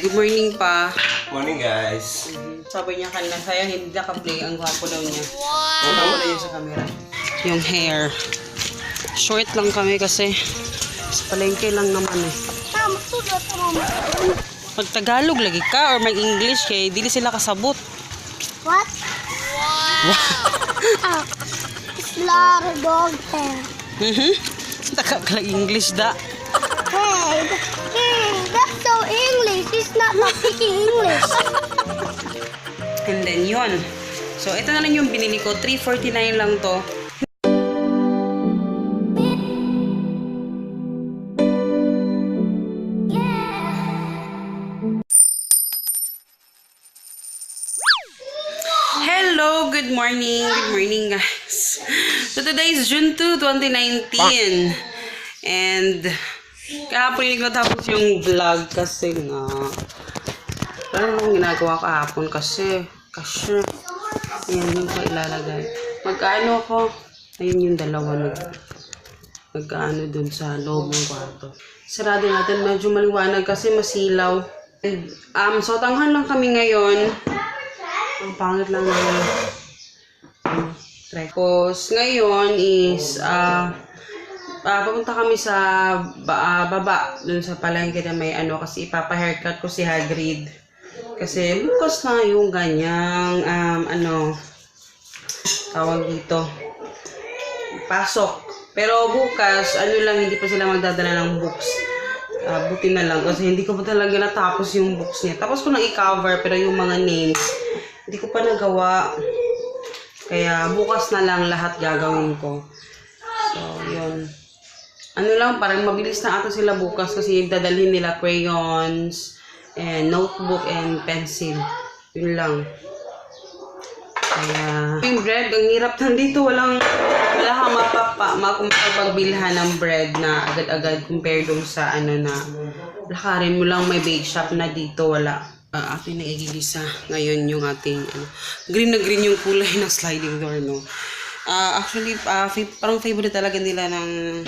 Good morning pa. Morning guys. Sabi niya kanina, sayang hindi naka-play. Ang gwapo daw niya. Wow! Ang gwapo niya sa camera. Yung hair. Short lang kami kasi sa palengke lang naman eh. Pag Tagalog lagi ka or mag-English kay dili sila kasabot. What? Wow! It's lot of dog hair. Tagalog English da. Hey, that's so English. He's not speaking English. And then yun. So ito na lang yung binili ko. $3.49 lang to. Hello, good morning. Good morning, guys. So today is June 2, 2019. And kahapon hindi ko tapos yung vlog kasi nga parang akong ginagawa kahapon kasi ayan yung pa ilalagay. Magkaano ako? Ayun yung dalawa nagkaano dun sa loob ng kwarto. Sarado natin, medyo maliwanag kasi masilaw. And, so tanghan lang kami ngayon. Ang pangit lang ng Tapos ngayon is pupunta kami sa baba dun sa palengke na may ano kasi ipapa-haircut ko si Hagrid. Kasi bukas na yung ganyang tawag dito pasok. Pero bukas ano lang, hindi pa sila magdadala ng books. Buti na lang kasi hindi ko pa talaga natapos yung books niya. Tapos ko nang i-cover pero yung mga names hindi ko pa nagawa. Kaya bukas na lang lahat gagawin ko. So yun. Ano lang, parang mabilis na ata sila bukas kasi dadalhin nila crayons and notebook and pencil. Yun lang. Kaya yung bread, ang hirap nandito. Wala kang makapagbilhan ng bread na agad-agad compare dun sa ano na lakarin mo lang may bake shop na dito. Wala. Ating naigigisa ngayon yung ating green na green yung kulay ng sliding door, no? Actually, parang favorite talaga nila ng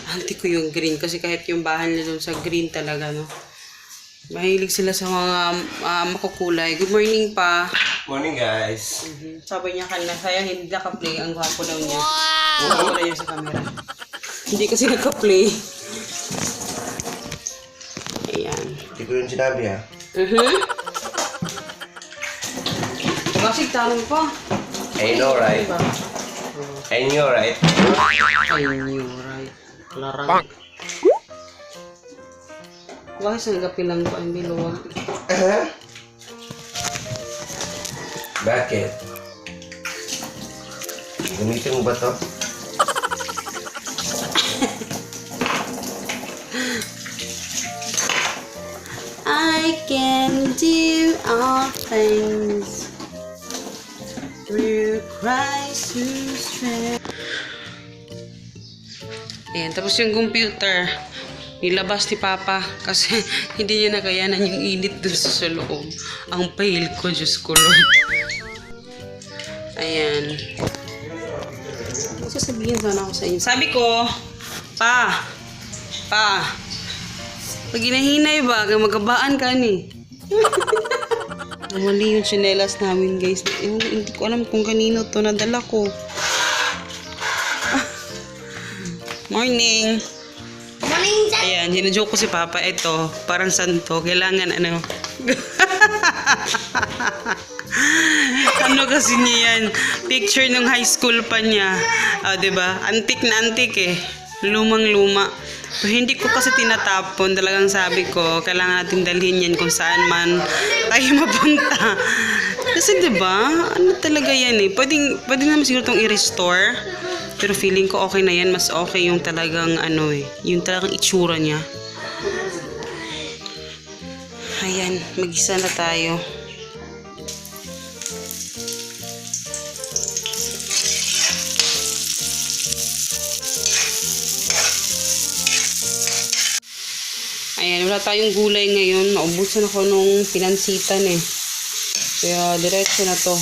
auntie ko yung green kasi kahit yung bahay nila doon sa green talaga, no? Mahilig sila sa mga makukulay. Good morning pa. Morning guys. Sabi niya kanina, sayang hindi naka-play. Ang gwapo daw niya. Ang gwapo daw niya sa camera. Hindi kasi naka-play. Ayan. Hindi ko yung sinabi ha. Kasi tanong pa. I know right. I know right. I knew right. Larang. Bakit sa nagapilang ko ang biluwag? Bakit? Gamitin mo ba to? I can do all things through Christ who strength. Ayan, tapos yung computer, nilabas ni Papa kasi hindi niya nakayanan yung init dun sa loob. Ang pale ko, Diyos ko Lord. Ayan. Sasabihin sana ako sa inyo. Sabi ko, Pa, pag hinahinay ba, magkabaan ka ni. Mali yung tsinelas namin, guys. Hindi ko alam kung kanino to nadala ko. Morning. Morning, Jack. Ayan, hinajoke ko si Papa. Ito, parang santo. Kailangan ano. Ano kasi niya yan? Picture nung high school pa niya. Diba? Antik na antik eh. Lumang-luma. Pero hindi ko kasi tinatapon. Talagang sabi ko, kailangan natin dalhin yan kung saan man tayo mapunta. Kasi diba, ano talaga yan eh. Pwede naman siguro itong i-restore. Pero feeling ko okay na yan. Mas okay yung talagang ano eh. Yung talagang itsura niya. Ayan, mag-isa na tayo. Ayan, wala tayong gulay ngayon. Maubusan ako nung pinansitan eh. Kaya diretso na to.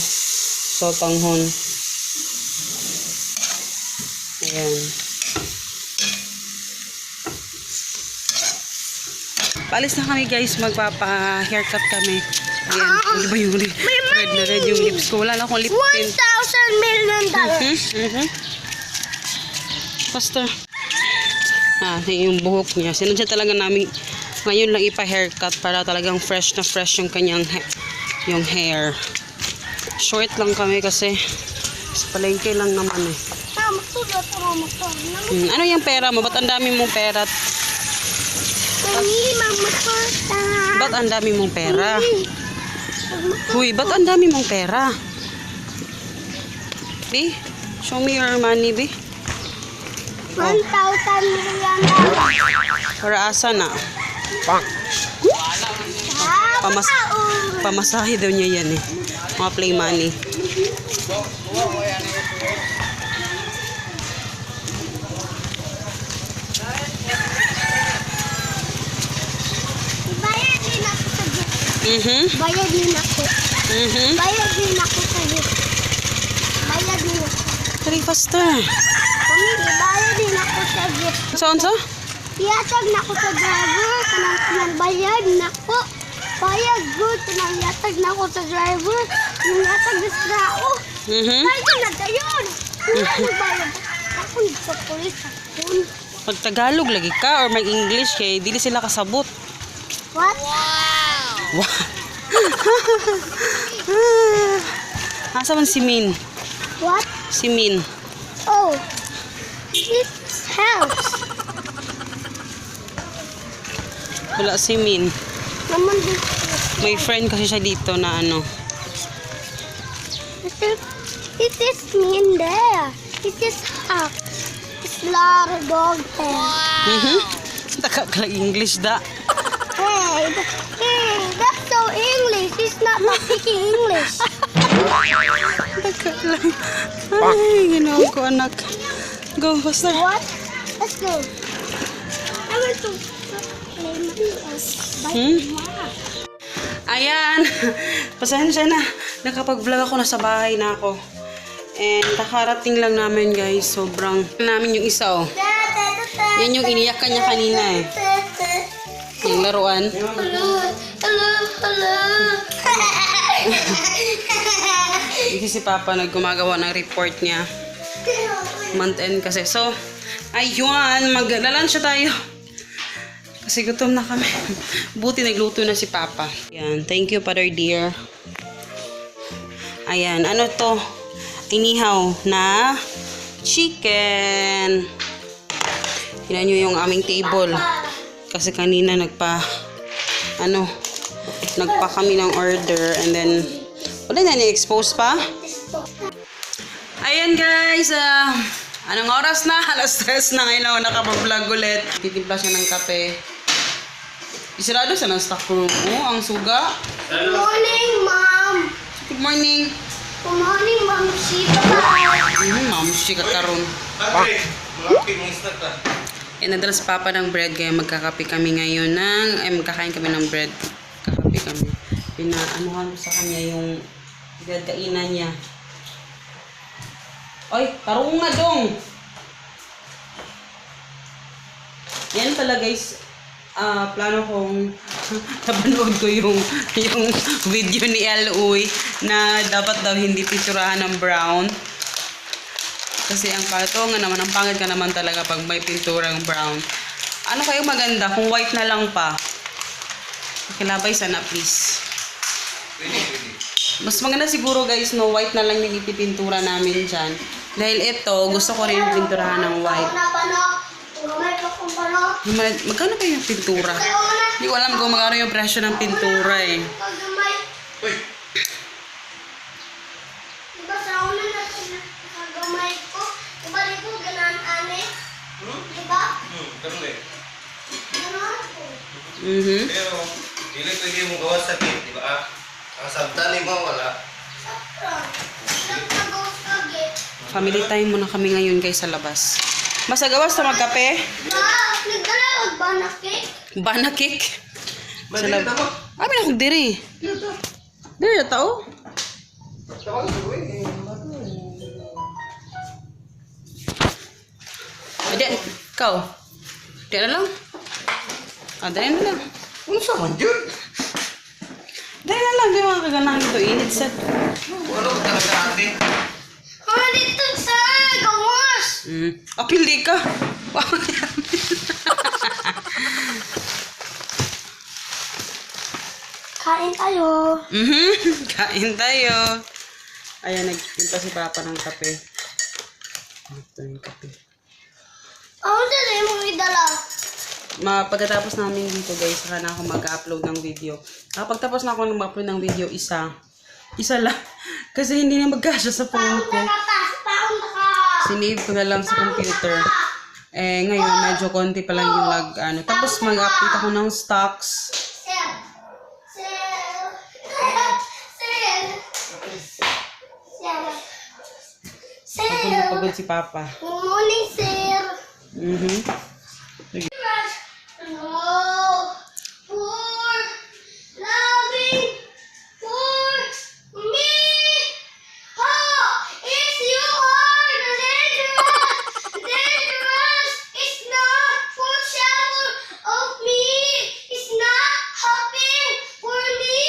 Sotanghon. Ayan. Paalis na kami guys, magpapa-haircut kami. Ayan, hindi ba yung red na red yung lips ko? Wala na akong lip tint. $1,000 million. Faster. Yung buhok niya. Sinadya talaga namin ngayon lang ipa-haircut para talagang fresh na fresh yung kanyang yung hair. Short lang kami kasi sa palengke lang naman eh. Mama, sulat mama ko. Ano yung pera mo? Ba't ang dami mong pera? Mami, mama ko. Ba't ang dami mong pera? Huy, ba't ang dami mong pera? Be, show me your money, be. $1,000 million. Para asa na? Pamasahe daw niya yan eh. Mga play money. Bayad din ako sa gift. Bayad din ako sa gift. Very faster. Mami, bayad din ako sa gift. Saan sa? Iyatag na ako sa driver. Kanang bayad na ako. Bayad good. Kanang yatag na ako sa driver. Yung yatag na sa tao. Bayad na gayon. Bayad. Ako sa polis. Pag Tagalog lagi ka or mag-English kay dili sila kasabot. What? Wow. Asa man si Min? What? Si Min. Oh. This house. Wala si Min. Naman dito. May friend kasi siya dito na ano. It is me in there. It is up. It's lot of dog there. Takak English da. Hey, that's so English. It's not speaking English. Takak lang. Ay, ginawa ko anak. Go, faster. What? Let's go. I want to play my Ayan. Pasensya na. Nakapag-vlog ako, nasa bahay na ako. And kakarating lang namin guys. Sobrang namin yung isa oh. Yan yung iniyak niya kanina eh. Yung laruan. Hello. Kasi si Papa naggumagawa ng report niya. Month end kasi. So, ayun. Maglalunch tayo. Kasi gutom na kami. Buti nagluto na si Papa. Ayan. Thank you, Father dear. Ayan. Ano to? Inihaw na chicken. Tingnan nyo yung aming table. Kasi kanina nagpa kami ng order and then wala na ni-expose pa. Ayan guys, anong oras na? Alas 3 na ngayon ako nakapag-vlog ulit. Titimpla siya ng kape. Isarado sa ng stock room. Oh, ang suga. Good morning, Mom. Good morning. Good morning, Mom. Shika. Ma'am, siya kakaroon. Nadala sa Papa ng bread kaya magkakape kami ngayon magkakain kami ng bread. Kakape kami. Pinaanuhan sa kanya yung kainan niya. Oy, tarong nga dong! Yan pala guys, plano kong napanood ko yung video ni Eloy na dapat daw hindi pinturahan ng brown. Kasi ang pangit naman, ang pangit ka naman talaga pag may pinturang brown. Ano kayo maganda kung white na lang pa? Pakilabay sana please. Mas maganda siguro guys no, white na lang yung ipipintura namin dyan. Dahil ito, gusto ko rin pinturahan ng white. Magkano ba yung pintura? Hindi ko alam kung magkano yung presyo ng pintura eh. Diba sa una na kagamay ko? Diba dito ganaan ane? Diba? Ganun eh. Ganaan ko. Pero, hindi pwede mong gawa sa kit, di ba? Ang sabtali mo, wala. Sakra. Nagtagaw sa git. Family time muna kami ngayon guys sa labas. Basta gawas na magkape. Nagdala og banana cake. Banana cake. Mali ka mo? Abi na kong diri. Diri na tao? Tawag ko eh. Adi, ikaw. Di na lang. Dali na lang. Unsa man yun? Dahil na lang, di mga kaganang ito. Init sa... Ano ko talaga ate? Ano dito sa gawas? Apili ka. Kain tayo. Kain tayo. Ayan, nagpunta si Papa ng kape. Ito yung kape. Ako dali mo idala. Pagkatapos namin dito guys, saka na ako mag-upload ng video. Pagtapos na ako mag-upload ng video, isa lang. Kasi hindi na magkasya sa phone ko. Sinave ko na lang sa computer. Eh, ngayon, medyo konti pa lang yung Tapos mag-update ako ng stocks. Pagod si Papa. Good morning, sir. Sige. No, for loving for me. Oh, if you are dangerous is not for shower of me. It's not hopping for me.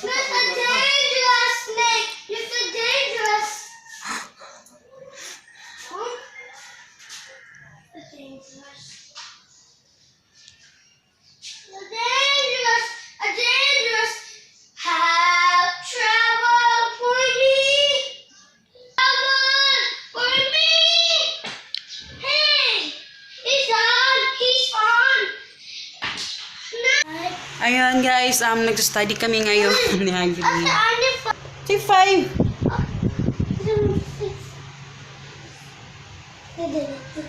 Not a dangerous snake. It's a dangerous. Huh? A dangerous. A dangerous have trouble for me. Trouble for me. Hey, he's on. Ayan guys, nag-study kami ngayon ni Hagrid. Ano pa? Si 5.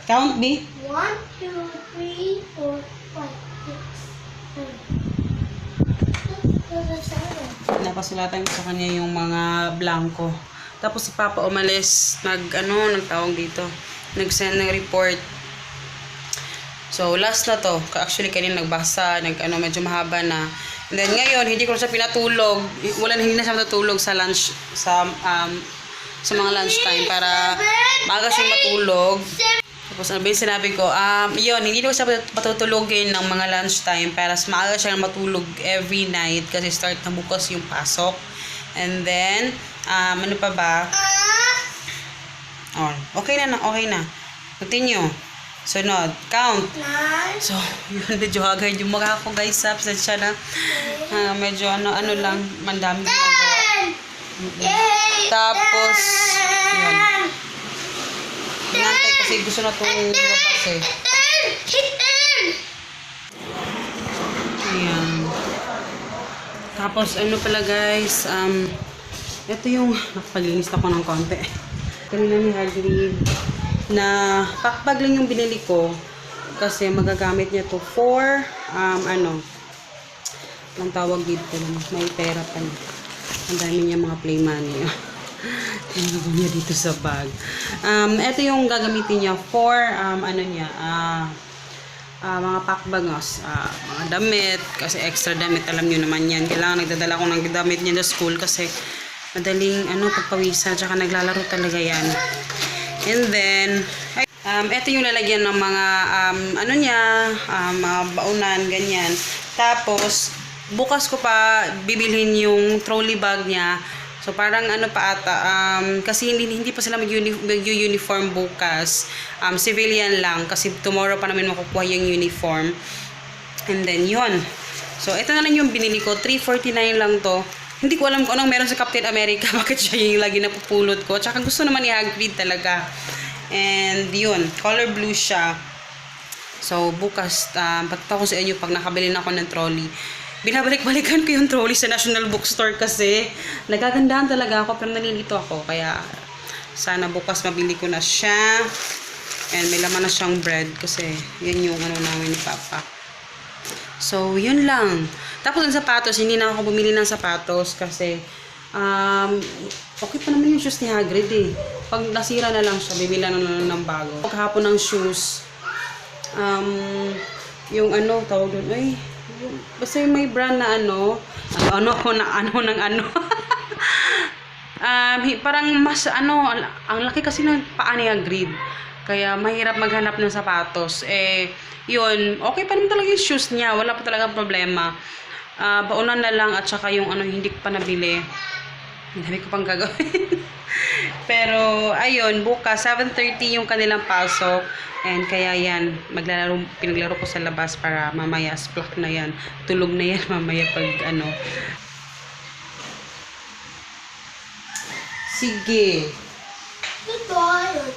Count B. 1, 2, 3, 4, 5, 6, 7. Napasulatan ko sa kanya yung mga blanco. Tapos si Papa umalis, nagtawag dito. Nag-send ng report. So, last na to. Actually, kanina nagbasa, medyo mahaba na. And then ngayon, hindi ko na siya pinatulog. Hindi na siya matutulog sa lunch, sa mga lunchtime para maaga siyang matulog. Tapos sinabi ko, hindi ko siya patutulogin ng mga lunchtime para maaga siyang matulog every night kasi start na bukas yung pasok. And then, ano pa ba? Oh, okay na. Continue. Sunod. Count. So, yun, medyo agad yung mukha ko guys. Absensya na. Medyo lang, mandami ginagawa. Tapos, yun. Hinantay kasi gusto na itong lumabas eh. Ayan. Tapos, pala guys, ito yung, nakapalinis ako ng konti. Kanina ni Hagrid, na pakbag lang yung binili ko kasi magagamit niya to for, anong tawag dito, may pera pa niya. Ang dami niya mga play money. Tingnan niya dito sa bag. Ito yung gagamitin niya for, mga packbagos, mga damit, kasi extra damit, alam niyo naman yan. Kailangan nagdadala ko ng damit niya sa school kasi madaling, pagpawisan, tsaka naglalaro talaga yan. And then, ito yung lalagyan ng mga, mga baunan, ganyan. Tapos, bukas ko pa bibilhin yung trolley bag niya. So, parang kasi hindi pa sila mag-uniform bukas. Civilian lang, kasi tomorrow pa namin makukuha yung uniform. And then, yun. So, ito na lang yung binili ko. $3.49 lang to. Hindi ko alam kung anong meron sa Captain America. Bakit siya yung lagi napupulot ko. Tsaka gusto naman ni Hagrid talaga. And yun, color blue siya. So, bukas, patata ko sa inyo pag nakabili na ako ng trolley. Binabalik-balikan ko yung trolley sa National Bookstore kasi nagagandahan talaga ako pero nalilito ako. Kaya, sana bukas mabili ko na siya. And may laman na siyang bread kasi yan yung namin ni Papa. So, yun lang. Tapos ang sapatos, hindi na ako bumili ng sapatos kasi okay pa naman yung shoes ni Hagrid eh. Pag nasira na lang siya, bibila na lang ng bago. Pagkahapon ng shoes, yung tawag doon, basta yung may brand na parang mas ang laki kasi ng paa ni Hagrid. Kaya mahirap maghanap ng sapatos. Yun, okay pa naman talaga yung shoes niya. Wala pa talagang problema. Baunan na lang at saka yung hindi ko pa nabili. Hindi ko pang gagawin. Pero, ayun, bukas, 7:30 yung kanilang pasok. And kaya yan, pinaglaro ko sa labas para mamaya, splak na yan. Tulog na yan mamaya pag Sige. Goodbye.